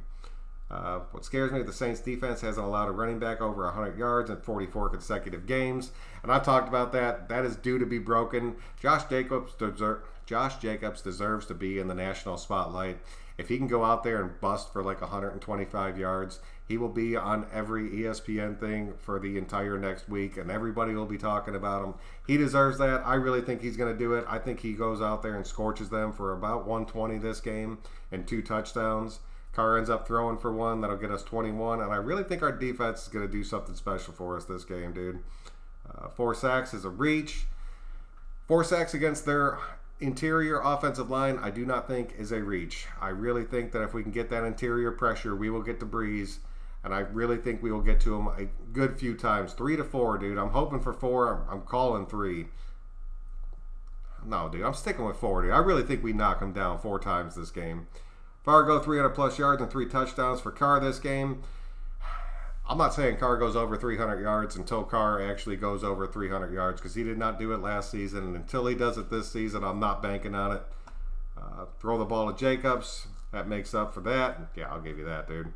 What scares me, the Saints defense hasn't allowed a running back over 100 yards in 44 consecutive games. And I've talked about that. That is due to be broken. Josh Jacobs deserves to be in the national spotlight. If he can go out there and bust for like 125 yards, he will be on every ESPN thing for the entire next week, and everybody will be talking about him. He deserves that. I really think he's going to do it. I think he goes out there and scorches them for about 120 this game and 2 touchdowns. Carr ends up throwing for 1. That'll get us 21, and I really think our defense is going to do something special for us this game, dude. 4 sacks is a reach. 4 sacks against their interior offensive line, I do not think is a reach. I really think that if we can get that interior pressure, we will get to Breeze, and I really think we will get to him a good few times. 3 to 4, dude. I'm hoping for 4. I'm calling 3. No, dude. I'm sticking with 4, dude. I really think we knock him down 4 times this game. Fargo, 300-plus yards and 3 touchdowns for Carr this game. I'm not saying Carr goes over 300 yards until Carr actually goes over 300 yards, because he did not do it last season. And until he does it this season, I'm not banking on it. Throw the ball to Jacobs. That makes up for that. Yeah, I'll give you that, dude.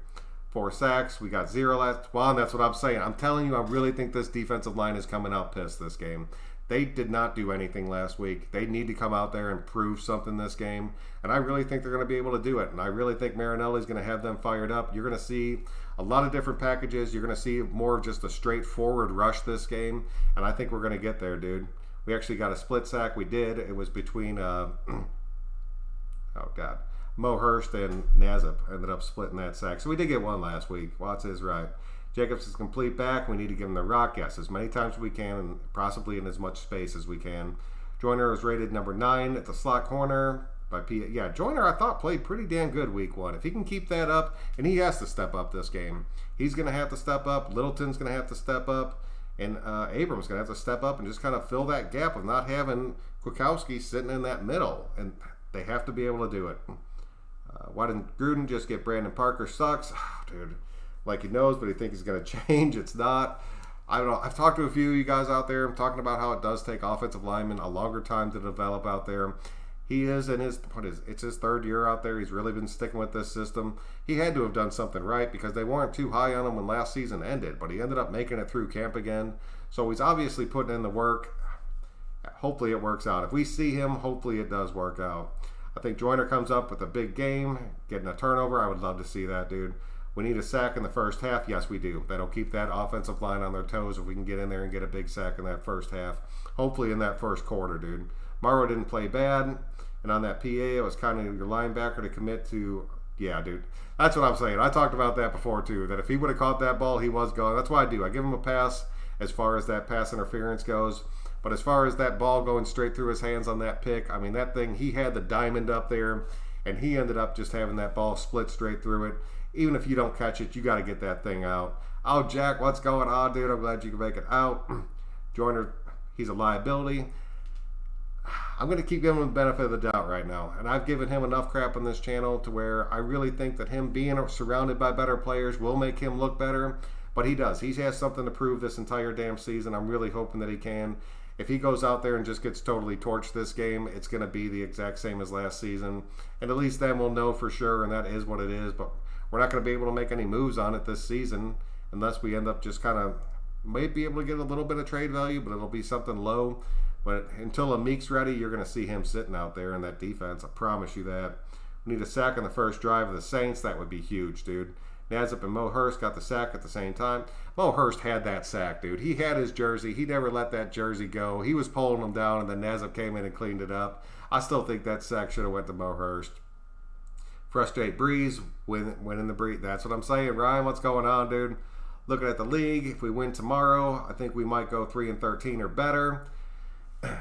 4 sacks. We got 0 last. Well, that's what I'm saying. I'm telling you, I really think this defensive line is coming out pissed this game. They did not do anything last week. They need to come out there and prove something this game. And I really think they're going to be able to do it. And I really think Marinelli's going to have them fired up. You're going to see a lot of different packages. You're going to see more of just a straightforward rush this game. And I think we're going to get there, dude. We actually got a split sack. We did. It was between, Mo Hurst and Nazip ended up splitting that sack. So we did get one last week. Watts is right. Jacobs is complete back. We need to give him the rock. Yes, as many times as we can, and possibly in as much space as we can. Joyner was rated number 9 at the slot corner by P. Yeah, Joyner, I thought, played pretty damn good week 1. If he can keep that up, and he has to step up this game. He's going to have to step up. Littleton's going to have to step up. And Abrams going to have to step up and just kind of fill that gap of not having Kwiatkowski sitting in that middle. And they have to be able to do it. Why didn't Gruden just get Brandon Parker? Sucks. Dude. Like he knows, but he thinks he's going to change. It's not. I don't know. I've talked to a few of you guys out there. I'm talking about how it does take offensive linemen a longer time to develop out there. He is in his, it's his 3rd year out there. He's really been sticking with this system. He had to have done something right because they weren't too high on him when last season ended, but he ended up making it through camp again. So he's obviously putting in the work. Hopefully it works out. If we see him, hopefully it does work out. I think Joyner comes up with a big game, getting a turnover. I would love to see that, dude. We need a sack in the first half. Yes, we do. That'll keep that offensive line on their toes if we can get in there and get a big sack in that first half. Hopefully in that first quarter, dude. Morrow didn't play bad. And on that PA, it was kind of your linebacker to commit to. Yeah, dude. That's what I'm saying. I talked about that before, too, that if he would have caught that ball, he was gone. That's what I do. I give him a pass as far as that pass interference goes. But as far as that ball going straight through his hands on that pick, I mean, that thing, he had the diamond up there, and he ended up just having that ball split straight through it. Even if you don't catch it, you got to get that thing out. Oh, Jack, what's going on, dude? I'm glad you can make it out. Joyner, he's a liability. I'm going to keep giving him the benefit of the doubt right now. And I've given him enough crap on this channel to where I really think that him being surrounded by better players will make him look better. But he does. He has something to prove this entire damn season. I'm really hoping that he can. If he goes out there and just gets totally torched this game, it's going to be the exact same as last season. And at least then we'll know for sure, and that is what it is. But we're not going to be able to make any moves on it this season unless we end up just kind of might be able to get a little bit of trade value, but it'll be something low. But until Amik's ready, you're going to see him sitting out there in that defense. I promise you that. We need a sack on the first drive of the Saints. That would be huge, dude. Nassib and Mo Hurst got the sack at the same time. Mo Hurst had that sack, dude. He had his jersey. He never let that jersey go. He was pulling him down, and then Nassib came in and cleaned it up. I still think that sack should have went to Mo Hurst. Frustrate Breeze, winning the Breeze. That's what I'm saying. Ryan, what's going on, dude? Looking at the league, if we win tomorrow, I think we might go 3-13 or better. I'm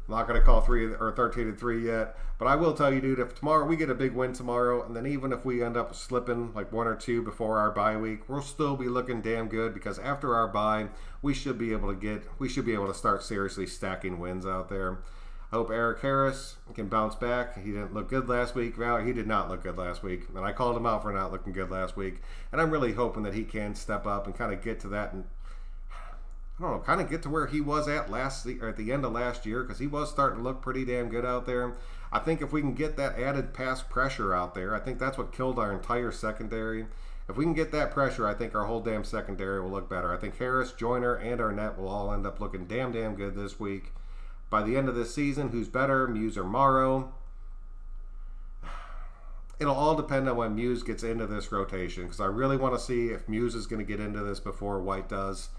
not going to call 3 or 13-3 yet, but I will tell you, dude, if tomorrow we get a big win tomorrow, and then even if we end up slipping like 1 or 2 before our bye week, we'll still be looking damn good because after our bye, we should be able to start seriously stacking wins out there. I hope Eric Harris can bounce back. He didn't look good last week. Well, he did not look good last week, and I called him out for not looking good last week. And I'm really hoping that he can step up and kind of get to that and I don't know, kind of get to where he was at at the end of last year, because he was starting to look pretty damn good out there. I think if we can get that added pass pressure out there, I think that's what killed our entire secondary. If we can get that pressure, I think our whole damn secondary will look better. I think Harris, Joyner, and Arnett will all end up looking damn good this week. By the end of this season, who's better, Muse or Morrow? It'll all depend on when Muse gets into this rotation, because I really want to see if Muse is going to get into this before White does.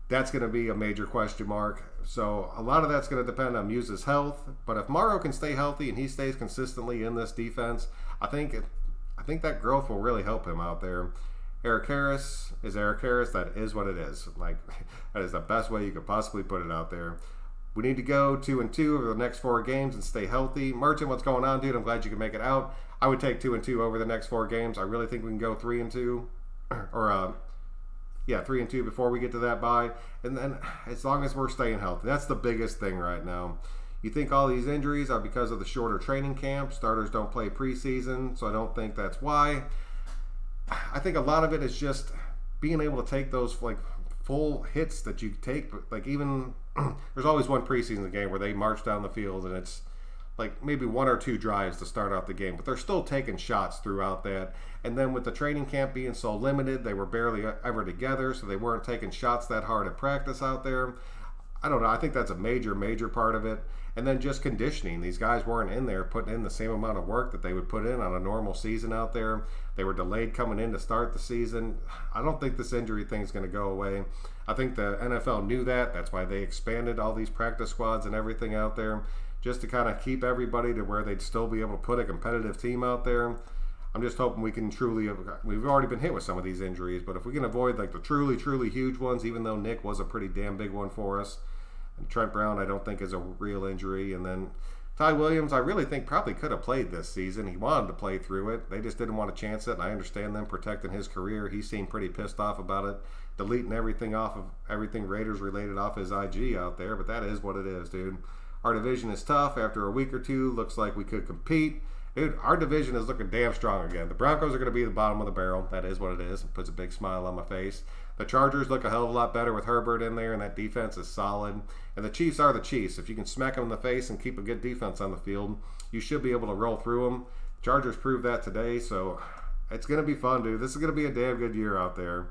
That's going to be a major question mark. So a lot of that's going to depend on Muse's health. But if Morrow can stay healthy and he stays consistently in this defense, I think that growth will really help him out there. Eric Harris is Eric Harris. That is what it is. Like, that is the best way you could possibly put it out there. We need to go 2-2 over the next 4 games and stay healthy. Merchant, what's going on, dude? I'm glad you can make it out. I would take 2-2 over the next 4 games. I really think we can go 3-2 or 3-2 before we get to that bye. And then as long as we're staying healthy, that's the biggest thing right now. You think all these injuries are because of the shorter training camp. Starters don't play preseason, so I don't think that's why. I think a lot of it is just being able to take those like full hits that you take. Like even there's always one preseason game where they march down the field and it's like maybe 1 or 2 drives to start out the game, but they're still taking shots throughout that. And then with the training camp being so limited, they were barely ever together, so they weren't taking shots that hard at practice out there. I don't know. I think that's a major part of it. And then just conditioning. These guys weren't in there putting in the same amount of work that they would put in on a normal season out there. They were delayed coming in to start the season. I don't think this injury thing is going to go away. I think the NFL knew that. That's why they expanded all these practice squads and everything out there, just to kind of keep everybody to where they'd still be able to put a competitive team out there. I'm just hoping we can we've already been hit with some of these injuries, but if we can avoid like the truly huge ones, even though Nick was a pretty damn big one for us, and Trent Brown I don't think is a real injury, and then Ty Williams I really think probably could have played this season. He wanted to play through it. They just didn't want to chance it, and I understand them protecting his career. He seemed pretty pissed off about it, deleting everything Raiders related off his IG out there, but that is what it is, dude. Our division is tough. After a week or 2, looks like we could compete. Dude, our division is looking damn strong again. The Broncos are going to be the bottom of the barrel. That is what it is. It puts a big smile on my face. The Chargers look a hell of a lot better with Herbert in there, and that defense is solid. And the Chiefs are the Chiefs. If you can smack them in the face and keep a good defense on the field, you should be able to roll through them. Chargers proved that today, so it's going to be fun, dude. This is going to be a damn good year out there.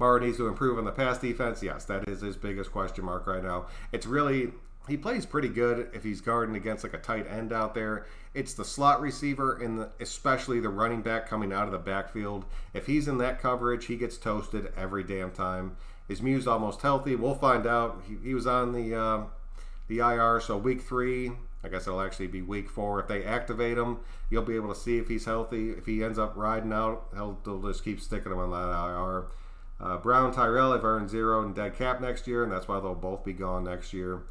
Morrow needs to improve on the pass defense. Yes, that is his biggest question mark right now. It's really... He plays pretty good if he's guarding against like a tight end out there. It's the slot receiver and especially the running back coming out of the backfield. If he's in that coverage, he gets toasted every damn time. Is Muse almost healthy? We'll find out. He was on the IR, so week 3. I guess it'll actually be week 4. If they activate him, you'll be able to see if he's healthy. If he ends up riding out, they'll just keep sticking him on that IR. Brown, Tyrell have earned 0 in dead cap next year, and that's why they'll both be gone next year.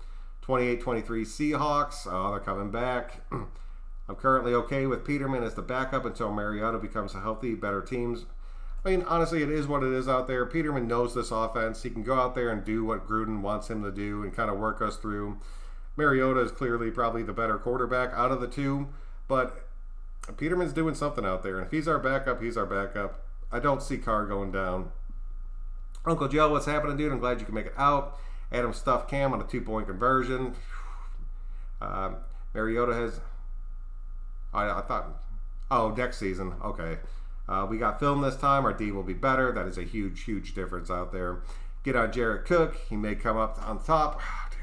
28-23 Seahawks. Oh, they're coming back. I'm currently okay with Peterman as the backup until Mariota becomes a healthy, better teams. I mean, honestly, it is what it is out there. Peterman knows this offense. He can go out there and do what Gruden wants him to do and kind of work us through. Mariota is clearly probably the better quarterback out of the two, but Peterman's doing something out there. And if he's our backup, he's our backup. I don't see Carr going down. Uncle Joe, what's happening, dude? I'm glad you can make it out. Adam stuffed Cam on a 2-point conversion. Mariota has... I thought... Oh, next season. Okay. We got film this time. Our D will be better. That is a huge, huge difference out there. Get on Jared Cook. He may come up on top. Dude,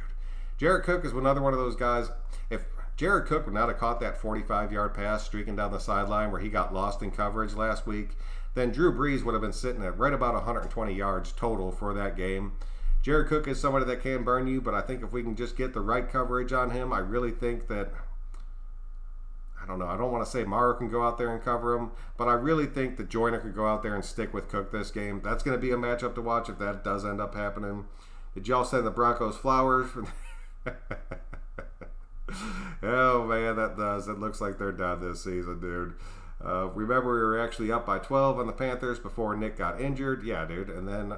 Jared Cook is another one of those guys. If Jared Cook would not have caught that 45-yard pass streaking down the sideline where he got lost in coverage last week, then Drew Brees would have been sitting at right about 120 yards total for that game. Jared Cook is somebody that can burn you, but I think if we can just get the right coverage on him, I really think that, I don't know, I don't want to say Morrow can go out there and cover him, but I really think that Joyner could go out there and stick with Cook this game. That's going to be a matchup to watch if that does end up happening. Did y'all send the Broncos flowers? Oh, man, that does. It looks like they're done this season, dude. Remember, we were actually up by 12 on the Panthers before Nick got injured. Yeah, dude. And then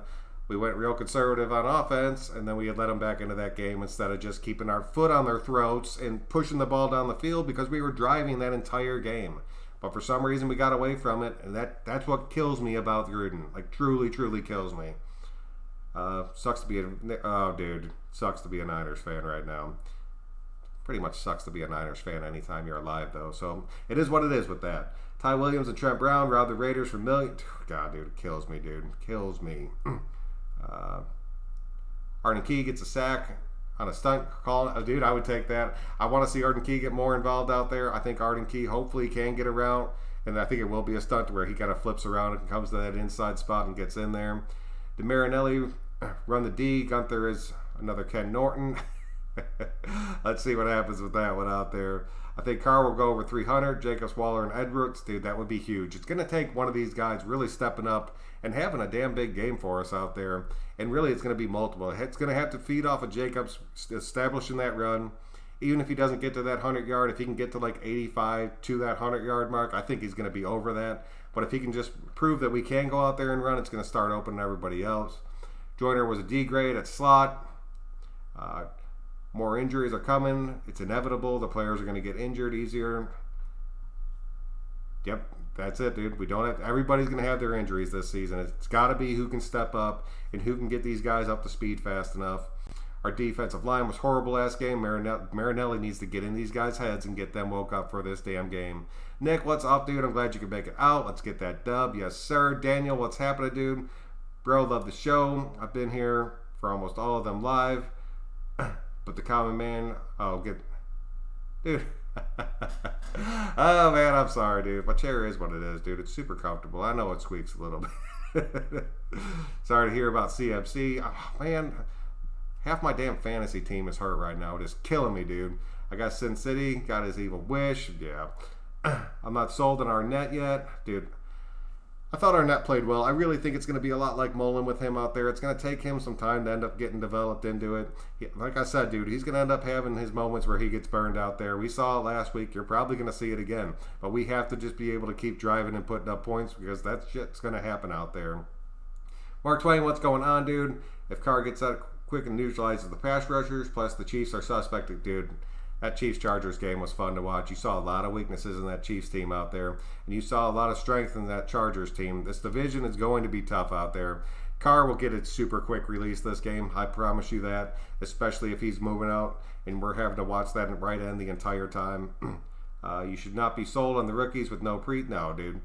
we went real conservative on offense, and then we had let them back into that game instead of just keeping our foot on their throats and pushing the ball down the field because we were driving that entire game. But for some reason, we got away from it, and that's what kills me about Gruden. Like, truly, truly kills me. Sucks to be sucks to be a Niners fan right now. Pretty much sucks to be a Niners fan anytime you're alive, though. So it is what it is with that. Ty Williams and Trent Brown robbed the Raiders for millions. God, dude, it kills me, dude. It kills me. Arden Key gets a sack on a stunt call. Dude, I would take that. I want to see Arden Key get more involved out there. I think Arden Key hopefully can get around, and I think it will be a stunt where he kind of flips around and comes to that inside spot and gets in there. DeMarinelli run the D. Gunther is another Ken Norton. Let's see what happens with that one out there. I think Carr will go over 300. Jacobs, Waller, and Edwards. Dude, that would be huge. It's going to take one of these guys really stepping up and having a damn big game for us out there. And really, it's going to be multiple. It's going to have to feed off of Jacobs establishing that run. Even if he doesn't get to that 100-yard, if he can get to like 85 to that 100-yard mark, I think he's going to be over that. But if he can just prove that we can go out there and run, it's going to start opening everybody else. Joyner was a D grade at slot. More injuries are coming. It's inevitable. The players are going to get injured easier. Yep, that's it, dude. We don't have. Everybody's going to have their injuries this season. It's got to be who can step up and who can get these guys up to speed fast enough. Our defensive line was horrible last game. Marinelli needs to get in these guys' heads and get them woke up for this damn game. Nick, what's up, dude? I'm glad you could make it out. Let's get that dub. Yes, sir. Daniel, what's happening, dude? Bro, love the show. I've been here for almost all of them live. But the common man, dude. Oh man, I'm sorry, dude. My chair is what it is, dude. It's super comfortable. I know it squeaks a little bit. Sorry to hear about CMC. Oh, man, half my damn fantasy team is hurt right now. It is killing me, dude. I got Sin City, got his evil wish. Yeah, I'm not sold on our net yet, dude. I thought Arnett played well. I really think it's going to be a lot like Mullen with him out there. It's going to take him some time to end up getting developed into it. Like I said, dude, he's going to end up having his moments where he gets burned out there. We saw it last week. You're probably going to see it again. But we have to just be able to keep driving and putting up points because that shit's going to happen out there. Mark Twain, what's going on, dude? If Carr gets out quick and neutralizes the pass rushers, plus the Chiefs are suspect, dude. That Chiefs-Chargers game was fun to watch. You saw a lot of weaknesses in that Chiefs team out there, and you saw a lot of strength in that Chargers team. This division is going to be tough out there. Carr will get a super quick release this game. I promise you that, especially if he's moving out, and we're having to watch that at right end the entire time. You should not be sold on the rookies with no No, dude.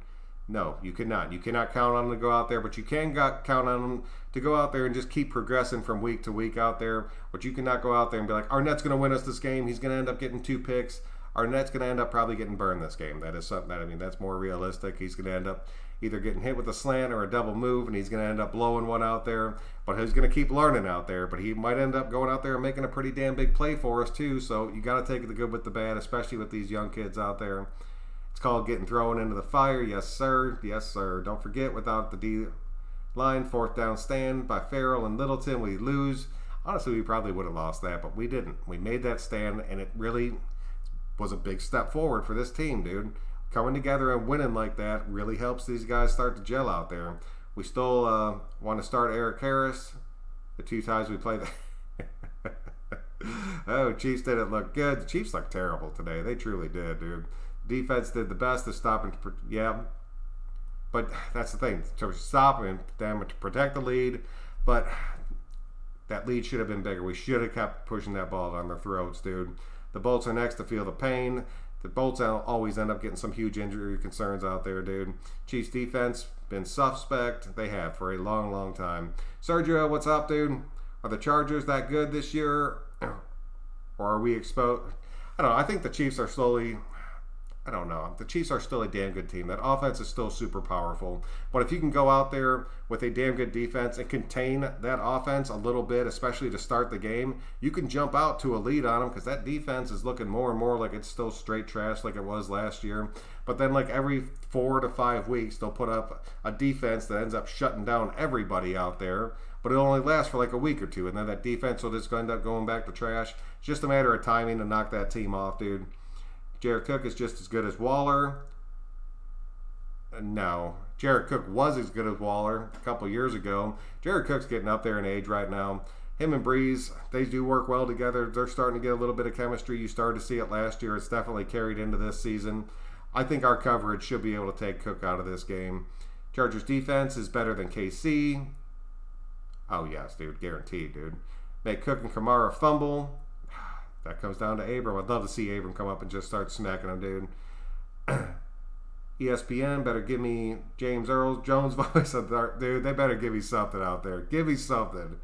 No, you cannot. You cannot count on them to go out there, but you can count on them to go out there and just keep progressing from week to week out there. But you cannot go out there and be like, Arnett's going to win us this game. He's going to end up getting 2 picks. Arnett's going to end up probably getting burned this game. That is something that, I mean, that's more realistic. He's going to end up either getting hit with a slant or a double move, and he's going to end up blowing one out there. But he's going to keep learning out there. But he might end up going out there and making a pretty damn big play for us, too. So you got to take the good with the bad, especially with these young kids out there. It's called getting thrown into the fire. Yes, sir. Yes, sir. Don't forget, without the D-line, 4th down stand by Farrell and Littleton, we lose. Honestly, we probably would have lost that, but we didn't. We made that stand, and it really was a big step forward for this team, dude. Coming together and winning like that really helps these guys start to gel out there. We still want to start Eric Harris. The 2 times we played that. Oh, Chiefs didn't look good. The Chiefs looked terrible today. They truly did, dude. Defense did the best to stop and yeah, but that's the thing, to stop them to protect the lead. But that lead should have been bigger. We should have kept pushing that ball down their throats, dude. The Bolts are next to feel the pain. The Bolts always end up getting some huge injury concerns out there, dude. Chiefs defense been suspect. They have for a long, long time. Sergio, what's up, dude? Are the Chargers that good this year? Or are we exposed? I don't know. I think the Chiefs are slowly... I don't know. The Chiefs are still a damn good team. That offense is still super powerful. But if you can go out there with a damn good defense and contain that offense a little bit, especially to start the game, you can jump out to a lead on them because that defense is looking more and more like it's still straight trash like it was last year. But then like every 4 to 5 weeks, they'll put up a defense that ends up shutting down everybody out there. But it'll only last for like a week or two. And then that defense will just end up going back to trash. It's just a matter of timing to knock that team off, dude. Jared Cook is just as good as Waller. No. Jared Cook was as good as Waller a couple years ago. Jared Cook's getting up there in age right now. Him and Breeze, they do work well together. They're starting to get a little bit of chemistry. You started to see it last year. It's definitely carried into this season. I think our coverage should be able to take Cook out of this game. Chargers defense is better than KC. Oh, yes, dude. Guaranteed, dude. Make Cook and Kamara fumble. That comes down to Abram. I'd love to see Abram come up and just start smacking him, dude. ESPN better give me James Earl Jones' voice. Dude, they better give me something out there. Give me something.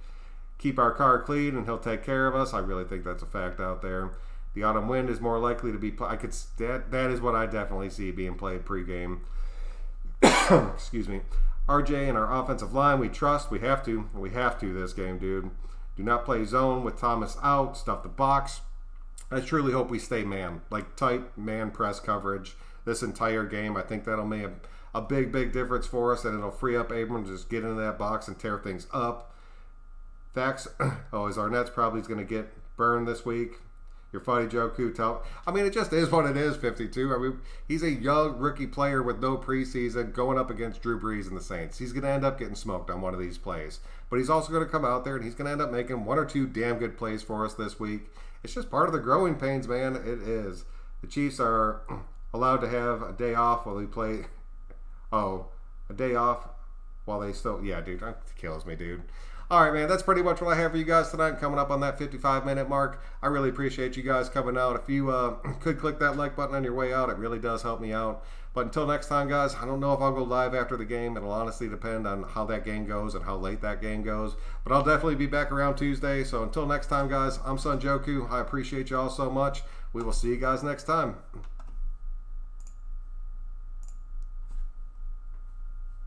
Keep our car clean and he'll take care of us. I really think that's a fact out there. The autumn wind is more likely to be... That is what I definitely see being played pregame. Excuse me. RJ and our offensive line, we trust. We have to. We have to this game, dude. Do not play zone with Thomas out. Stuff the box. I truly hope we stay man. Like tight man press coverage this entire game. I think that'll make a big, big difference for us. And it'll free up Abram to just get into that box and tear things up. Facts. Oh, is Arnett's probably going to get burned this week? You're funny, Joku. I mean, it just is what it is, 52. I mean, he's a young rookie player with no preseason going up against Drew Brees and the Saints. He's going to end up getting smoked on one of these plays. But he's also going to come out there and he's going to end up making 1 or 2 damn good plays for us this week. It's just part of the growing pains, man. It is. The Chiefs are allowed to have a day off while they play. Oh, a day off while they still... Yeah, dude, that kills me, dude. All right, man, that's pretty much what I have for you guys tonight, coming up on that 55-minute mark. I really appreciate you guys coming out. If you could click that like button on your way out, it really does help me out. But until next time, guys, I don't know if I'll go live after the game. It'll honestly depend on how that game goes and how late that game goes. But I'll definitely be back around Tuesday. So until next time, guys, I'm Son Joku. I appreciate you all so much. We will see you guys next time.